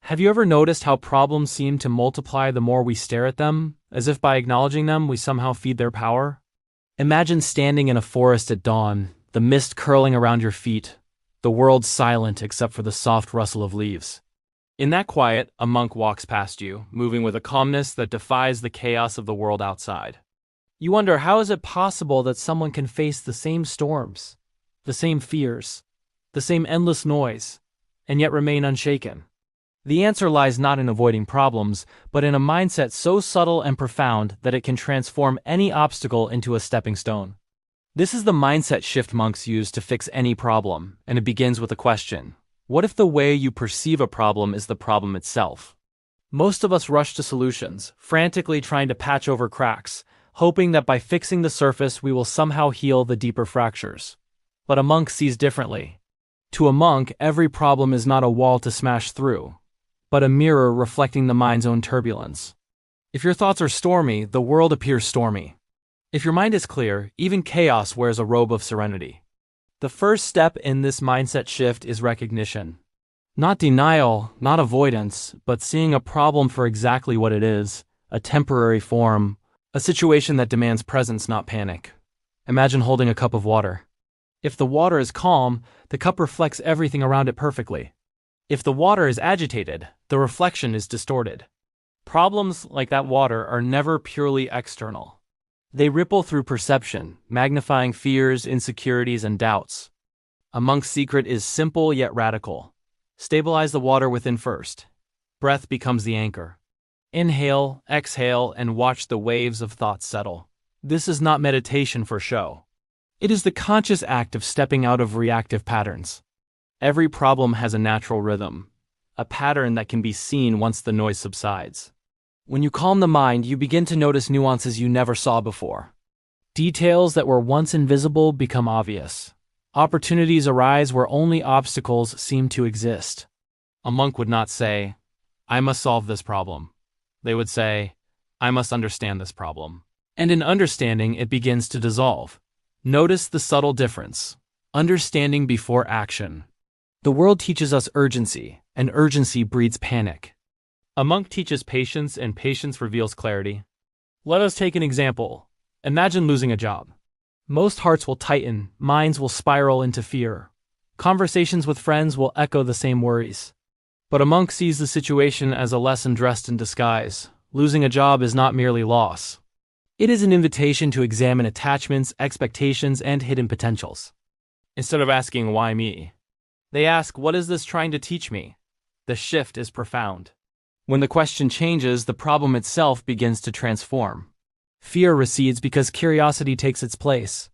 Have you ever noticed how problems seem to multiply the more we stare at them, as if by acknowledging them we somehow feed their power? Imagine standing in a forest at dawn, the mist curling around your feet, the world silent except for the soft rustle of leaves. In that quiet, a monk walks past you, moving with a calmness that defies the chaos of the world outside. You wonder, how is it possible that someone can face the same storms, the same fears, the same endless noise, and yet remain unshaken? The answer lies not in avoiding problems, but in a mindset so subtle and profound that it can transform any obstacle into a stepping stone. This is the mindset shift monks use to fix any problem, and it begins with a question. What if the way you perceive a problem is the problem itself? Most of us rush to solutions, frantically trying to patch over cracks, hoping that by fixing the surface we will somehow heal the deeper fractures. But a monk sees differently. To a monk, every problem is not a wall to smash through, but a mirror reflecting the mind's own turbulence. If your thoughts are stormy, the world appears stormy. If your mind is clear, even chaos wears a robe of serenity. The first step in this mindset shift is recognition. Not denial, not avoidance, but seeing a problem for exactly what it is, a temporary form, a situation that demands presence, not panic. Imagine holding a cup of water. If the water is calm, the cup reflects everything around it perfectly. If the water is agitated, the reflection is distorted. Problems like that water are never purely external. They ripple through perception, magnifying fears, insecurities, and doubts. A monk's secret is simple yet radical. Stabilize the water within first. Breath becomes the anchor. Inhale, exhale, and watch the waves of thoughts settle. This is not meditation for show. It is the conscious act of stepping out of reactive patterns. Every problem has a natural rhythm, a pattern that can be seen once the noise subsides. When you calm the mind, you begin to notice nuances you never saw before. Details that were once invisible become obvious. Opportunities arise where only obstacles seem to exist. A monk would not say, "I must solve this problem." They would say, "I must understand this problem." And in understanding, it begins to dissolve. Notice the subtle difference. Understanding before action. The world teaches us urgency, and urgency breeds panic. A monk teaches patience, and patience reveals clarity. Let us take an example. Imagine losing a job. Most hearts will tighten, minds will spiral into fear. Conversations with friends will echo the same worries. But a monk sees the situation as a lesson dressed in disguise. Losing a job is not merely loss. It is an invitation to examine attachments, expectations, and hidden potentials. Instead of asking, "Why me?" they ask, "What is this trying to teach me?" The shift is profound. When the question changes, the problem itself begins to transform. Fear recedes because curiosity takes its place.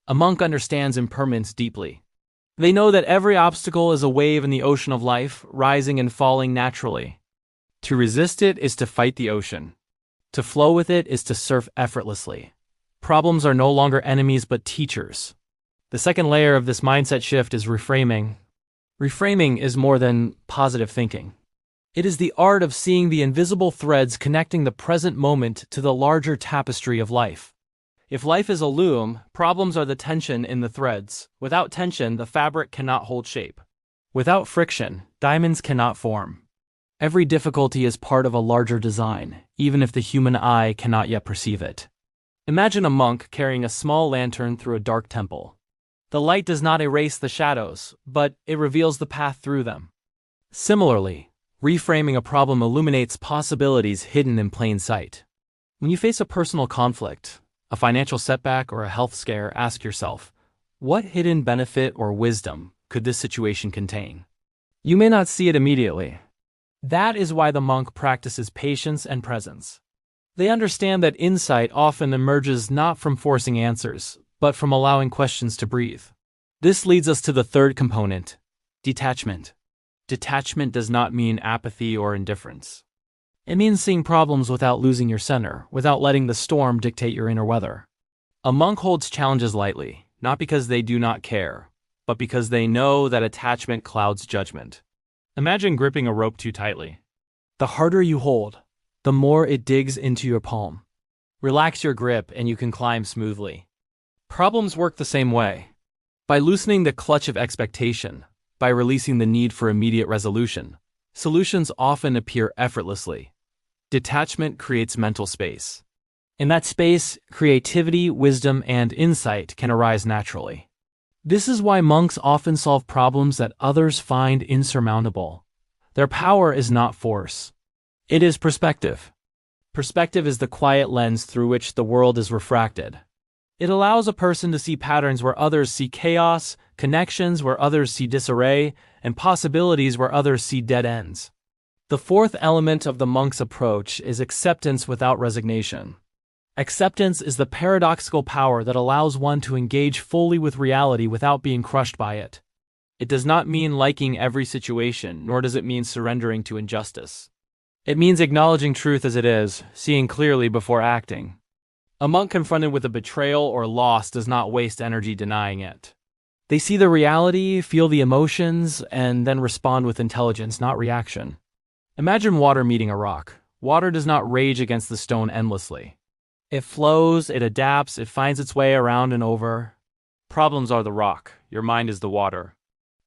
A monk understands impermanence deeply. They know that every obstacle is a wave in the ocean of life, rising and falling naturally. To resist it is to fight the ocean. To flow with it is to surf effortlessly. Problems are no longer enemies but teachers. The second layer of this mindset shift is reframing. Reframing is more than positive thinking. It is the art of seeing the invisible threads connecting the present moment to the larger tapestry of life. If life is a loom, problems are the tension in the threads. Without tension, the fabric cannot hold shape. Without friction, diamonds cannot form. Every difficulty is part of a larger design, even if the human eye cannot yet perceive it. Imagine a monk carrying a small lantern through a dark temple. The light does not erase the shadows, but it reveals the path through them. Similarly, reframing a problem illuminates possibilities hidden in plain sight. When you face a personal conflict, a financial setback, or a health scare, ask yourself, what hidden benefit or wisdom could this situation contain? You may not see it immediately. That is why the monk practices patience and presence. They understand that insight often emerges not from forcing answers, but from allowing questions to breathe. This leads us to the third component, detachment. Detachment does not mean apathy or indifference. It means seeing problems without losing your center, without letting the storm dictate your inner weather. A monk holds challenges lightly, not because they do not care, but because they know that attachment clouds judgment. Imagine gripping a rope too tightly. The harder you hold, the more it digs into your palm. Relax your grip and you can climb smoothly. Problems work the same way. By loosening the clutch of expectation, by releasing the need for immediate resolution, Solutions often appear effortlessly. Detachment creates mental space. In that space, creativity, wisdom, and insight can arise naturally. This is why monks often solve problems that others find insurmountable. Their power is not force. It is perspective. Perspective is the quiet lens through which the world is refracted. It allows a person to see patterns where others see chaos, connections where others see disarray, and possibilities where others see dead ends. The fourth element of the monk's approach is acceptance without resignation. Acceptance is the paradoxical power that allows one to engage fully with reality without being crushed by it. It does not mean liking every situation, nor does it mean surrendering to injustice. It means acknowledging truth as it is, seeing clearly before acting. A monk confronted with a betrayal or loss does not waste energy denying it. They see the reality, feel the emotions, and then respond with intelligence, not reaction. Imagine water meeting a rock. Water does not rage against the stone endlessly. It flows, it adapts, it finds its way around and over. Problems are the rock, your mind is the water.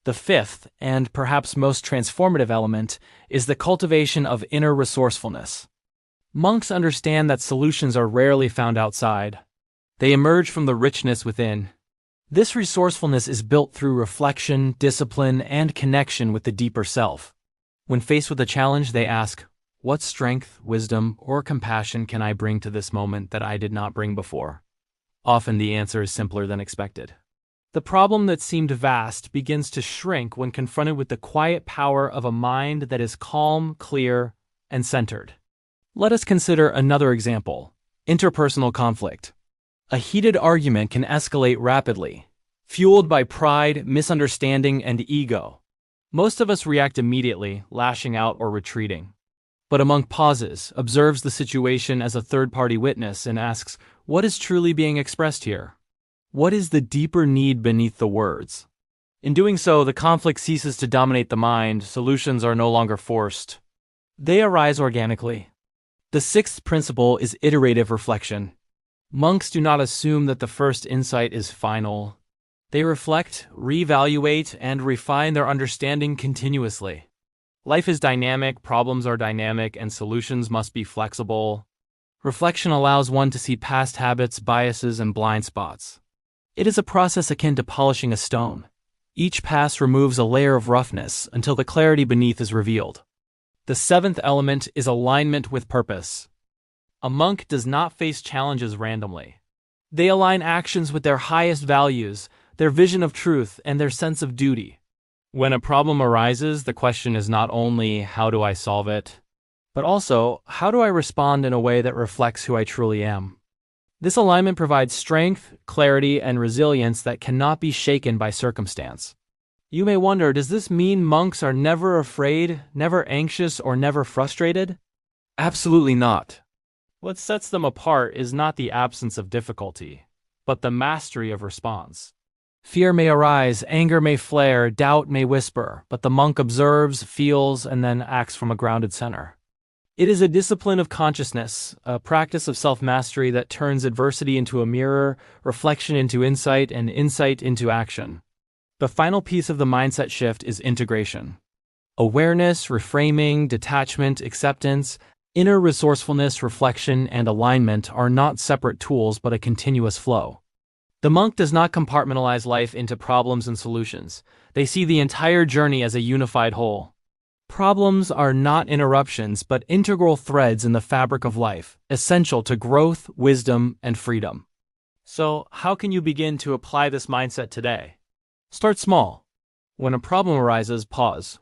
The fifth, and perhaps most transformative element, is the cultivation of inner resourcefulness. Monks understand that solutions are rarely found outside. They emerge from the richness within. This resourcefulness is built through reflection, discipline, and connection with the deeper self. When faced with a challenge, they ask, what strength, wisdom, or compassion can I bring to this moment that I did not bring before? Often the answer is simpler than expected. The problem that seemed vast begins to shrink when confronted with the quiet power of a mind that is calm, clear, and centered. Let us consider another example: interpersonal conflict. A heated argument can escalate rapidly, fueled by pride, misunderstanding, and ego. Most of us react immediately, lashing out or retreating. But a monk pauses, observes the situation as a third-party witness, and asks, what is truly being expressed here? What is the deeper need beneath the words? In doing so, the conflict ceases to dominate the mind, solutions are no longer forced. They arise organically. The sixth principle is iterative reflection. Monks do not assume that the first insight is final. They reflect, reevaluate, and refine their understanding continuously. Life is dynamic, problems are dynamic, and solutions must be flexible. Reflection allows one to see past habits, biases, and blind spots. It is a process akin to polishing a stone. Each pass removes a layer of roughness until the clarity beneath is revealed. The seventh element is alignment with purpose. A monk does not face challenges randomly. They align actions with their highest values, their vision of truth, and their sense of duty. When a problem arises, the question is not only, how do I solve it, but also, how do I respond in a way that reflects who I truly am? This alignment provides strength, clarity, and resilience that cannot be shaken by circumstance. You may wonder, does this mean monks are never afraid, never anxious, or never frustrated? Absolutely not. What sets them apart is not the absence of difficulty, but the mastery of response. Fear may arise, anger may flare, doubt may whisper, but the monk observes, feels, and then acts from a grounded center. It is a discipline of consciousness, a practice of self-mastery that turns adversity into a mirror, reflection into insight, and insight into action. The final piece of the mindset shift is integration. Awareness, reframing, detachment, acceptance, inner resourcefulness, reflection, and alignment are not separate tools but a continuous flow. The monk does not compartmentalize life into problems and solutions. They see the entire journey as a unified whole. Problems are not interruptions but integral threads in the fabric of life, essential to growth, wisdom, and freedom. So, how can you begin to apply this mindset today? Start small. When a problem arises, pause.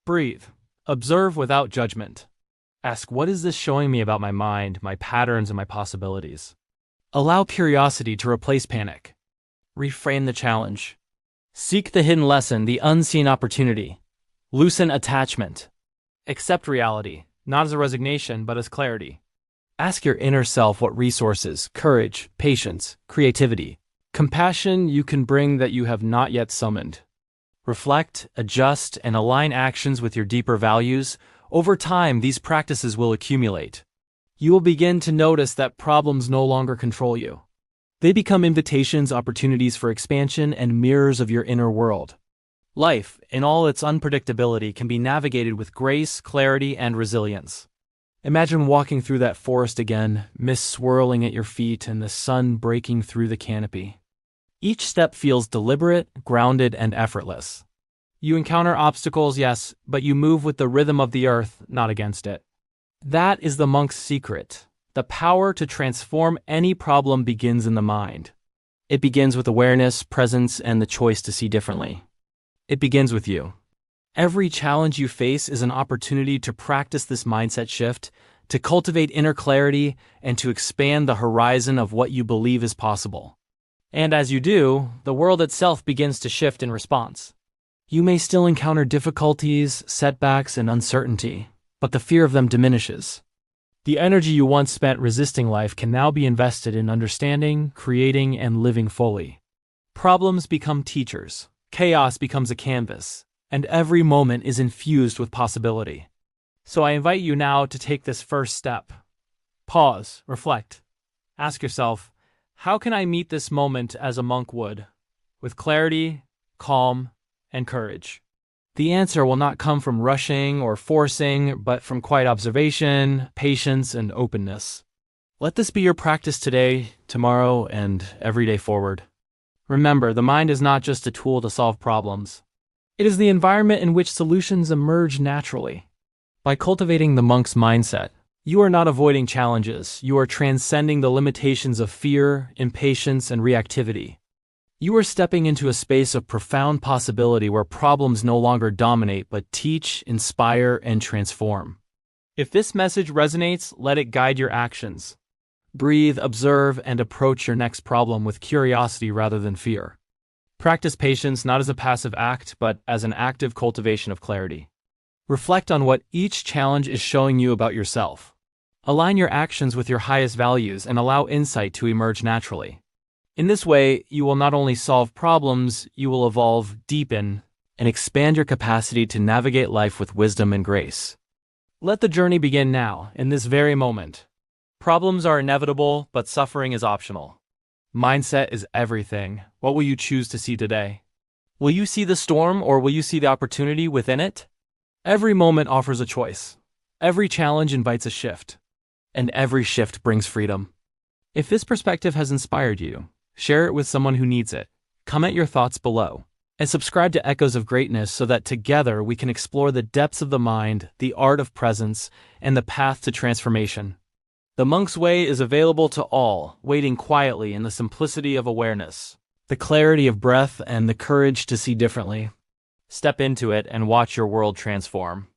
Breathe. Observe without judgment. Ask, what is this showing me about my mind, my patterns, and my possibilities? Allow curiosity to replace panic. Reframe the challenge. Seek the hidden lesson, the unseen opportunity. Loosen attachment. Accept reality, not as a resignation, but as clarity. Ask your inner self what resources, courage, patience, creativity, compassion you can bring that you have not yet summoned. Reflect, adjust, and align actions with your deeper values. Over time, these practices will accumulate. You will begin to notice that problems no longer control you. They become invitations, opportunities for expansion, and mirrors of your inner world. Life, in all its unpredictability, can be navigated with grace, clarity, and resilience. Imagine walking through that forest again, mist swirling at your feet and the sun breaking through the canopy. Each step feels deliberate, grounded, and effortless. You encounter obstacles, yes, but you move with the rhythm of the earth, not against it. That is the monk's secret. The power to transform any problem begins in the mind. It begins with awareness, presence, and the choice to see differently. It begins with you. Every challenge you face is an opportunity to practice this mindset shift, to cultivate inner clarity, and to expand the horizon of what you believe is possible. And as you do, the world itself begins to shift in response. You may still encounter difficulties, setbacks, and uncertainty, but the fear of them diminishes. The energy you once spent resisting life can now be invested in understanding, creating, and living fully. Problems become teachers, chaos becomes a canvas, and every moment is infused with possibility. So I invite you now to take this first step. Pause, reflect. Ask yourself, how can I meet this moment as a monk would? With clarity, calm, and courage. The answer will not come from rushing or forcing, but from quiet observation, patience, and openness. Let this be your practice today, tomorrow, and every day forward. Remember, the mind is not just a tool to solve problems. It is the environment in which solutions emerge naturally. By cultivating the monk's mindset, you are not avoiding challenges, you are transcending the limitations of fear, impatience, and reactivity. You are stepping into a space of profound possibility where problems no longer dominate but teach, inspire, and transform. If this message resonates, let it guide your actions. Breathe, observe, and approach your next problem with curiosity rather than fear. Practice patience not as a passive act, but as an active cultivation of clarity. Reflect on what each challenge is showing you about yourself. Align your actions with your highest values and allow insight to emerge naturally. In this way, you will not only solve problems, you will evolve, deepen, and expand your capacity to navigate life with wisdom and grace. Let the journey begin now, in this very moment. Problems are inevitable, but suffering is optional. Mindset is everything. What will you choose to see today? Will you see the storm, or will you see the opportunity within it? Every moment offers a choice. Every challenge invites a shift. And every shift brings freedom. If this perspective has inspired you, share it with someone who needs it. Comment your thoughts below. And subscribe to Echoes of Greatness so that together we can explore the depths of the mind, the art of presence, and the path to transformation. The monk's way is available to all, waiting quietly in the simplicity of awareness, the clarity of breath, and the courage to see differently. Step into it and watch your world transform.